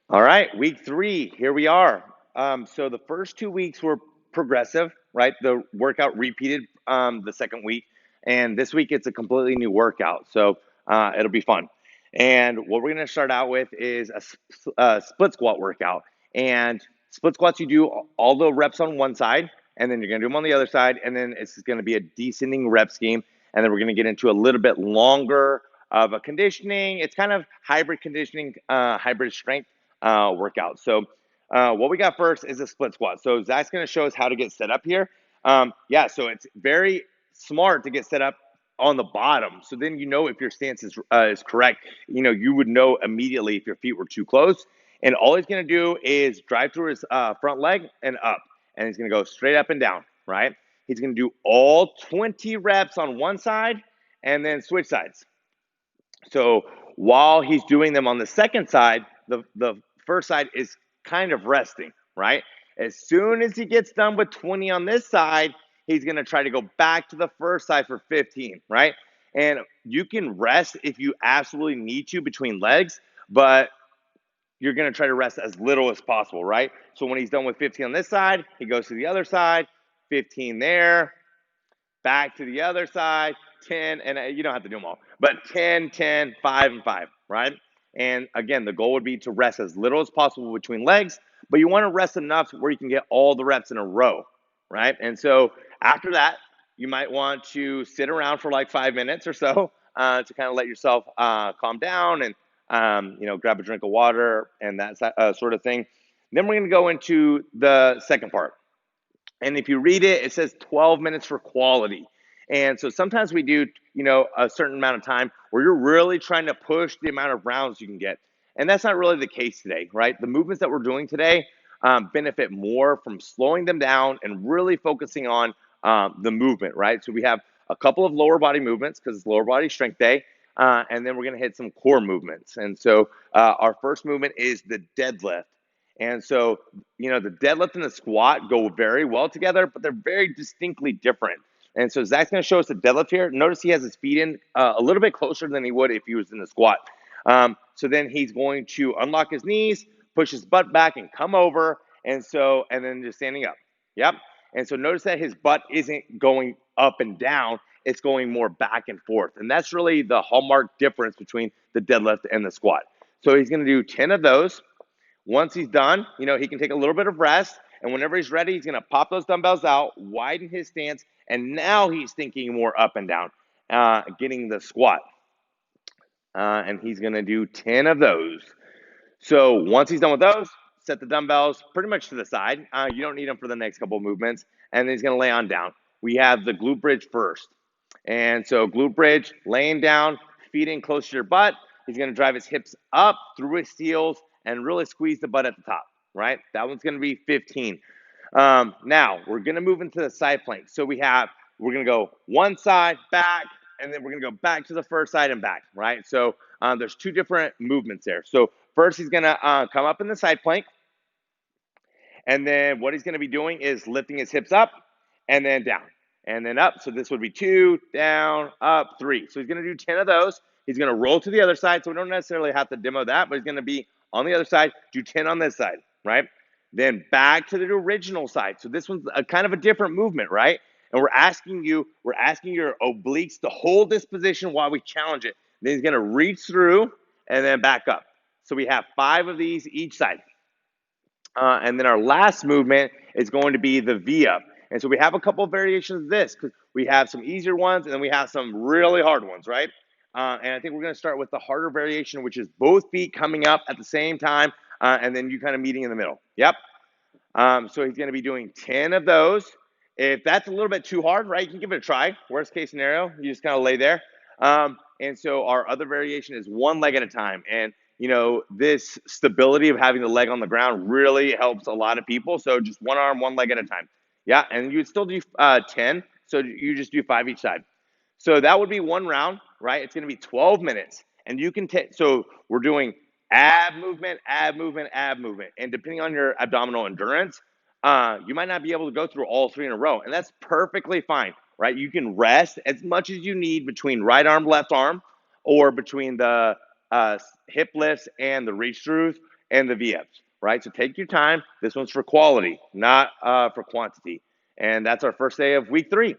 All right, week 3, here we are. So the first 2 weeks were progressive, right? The workout repeated the second week, and this week it's a completely new workout. So it'll be fun. And what we're going to start out with is a split squat workout. And split squats, you do all the reps on one side, and then you're going to do them on the other side, and then it's going to be a descending rep scheme. And then we're going to get into a little bit longer of a conditioning. It's kind of hybrid conditioning, hybrid strength workout. So what we got first is a split squat. So Zach's going to show us how to get set up here. Yeah, so it's very smart to get set up on the bottom. So then you know if your stance is correct. You know, you would know immediately if your feet were too close. And all he's going to do is drive through his front leg and up. And he's going to go straight up and down, right? He's going to do all 20 reps on one side and then switch sides. So while he's doing them on the second side, the first side is kind of resting, right? As soon as he gets done with 20 on this side, he's going to try to go back to the first side for 15, right? And you can rest if you absolutely need to between legs, but you're going to try to rest as little as possible, right? So when he's done with 15 on this side, he goes to the other side, 15 there, back to the other side, 10, and you don't have to do them all, but 10, 10, 5, and 5, right? And again, the goal would be to rest as little as possible between legs, but you want to rest enough where you can get all the reps in a row, right? And so after that, you might want to sit around for like 5 minutes or so to kind of let yourself calm down and grab a drink of water and that sort of thing. Then we're going to go into the second part. And if you read it, it says 12 minutes for quality. And so sometimes we do, a certain amount of time where you're really trying to push the amount of rounds you can get. And that's not really the case today, right? The movements that we're doing today benefit more from slowing them down and really focusing on the movement, right? So we have a couple of lower body movements because it's lower body strength day. And then we're going to hit some core movements. And so our first movement is the deadlift. And so, the deadlift and the squat go very well together, but they're very distinctly different. And so Zach's going to show us the deadlift here. Notice he has his feet in a little bit closer than he would if he was in the squat. So then he's going to unlock his knees, push his butt back, and come over. And then just standing up. Yep. And so notice that his butt isn't going up and down. It's going more back and forth. And that's really the hallmark difference between the deadlift and the squat. So he's going to do 10 of those. Once he's done, he can take a little bit of rest. And whenever he's ready, he's going to pop those dumbbells out, widen his stance. And now he's thinking more up and down, getting the squat. And he's going to do 10 of those. So once he's done with those, set the dumbbells pretty much to the side. You don't need them for the next couple of movements. And then he's going to lay on down. We have the glute bridge first. And so glute bridge, laying down, feet in close to your butt. He's going to drive his hips up through his heels and really squeeze the butt at the top, right? That one's going to be 15. Now, we're going to move into the side plank. So we're going to go one side, back, and then we're going to go back to the first side and back, right? So there's two different movements there. So first, he's going to come up in the side plank. And then what he's going to be doing is lifting his hips up and then down and then up. So this would be 2, down, up, 3. So he's going to do 10 of those. He's going to roll to the other side. So we don't necessarily have to demo that, but he's going to be on the other side, do 10 on this side, right? Then back to the original side. So this one's a kind of a different movement, right? And we're asking your obliques to hold this position while we challenge it. Then he's going to reach through and then back up. So we have 5 of these each side. And then our last movement is going to be the V-up. And so we have a couple of variations of this because we have some easier ones and then we have some really hard ones, right? And I think we're going to start with the harder variation, which is both feet coming up at the same time and then you kind of meeting in the middle. Yep. So he's going to be doing 10 of those. If that's a little bit too hard, right, you can give it a try. Worst case scenario, you just kind of lay there. And so our other variation is one leg at a time. And this stability of having the leg on the ground really helps a lot of people. So just one arm, one leg at a time. Yeah, and you'd still do 10. So you just do 5 each side. So that would be one round, right? It's going to be 12 minutes. And you can take, so we're doing ab movement, ab movement, ab movement. And depending on your abdominal endurance, you might not be able to go through all 3 in a row. And that's perfectly fine, right? You can rest as much as you need between right arm, left arm, or between the hip lifts and the reach throughs. and the VFs, right? So take your time. This one's for quality, not for quantity. And that's our first day of week 3.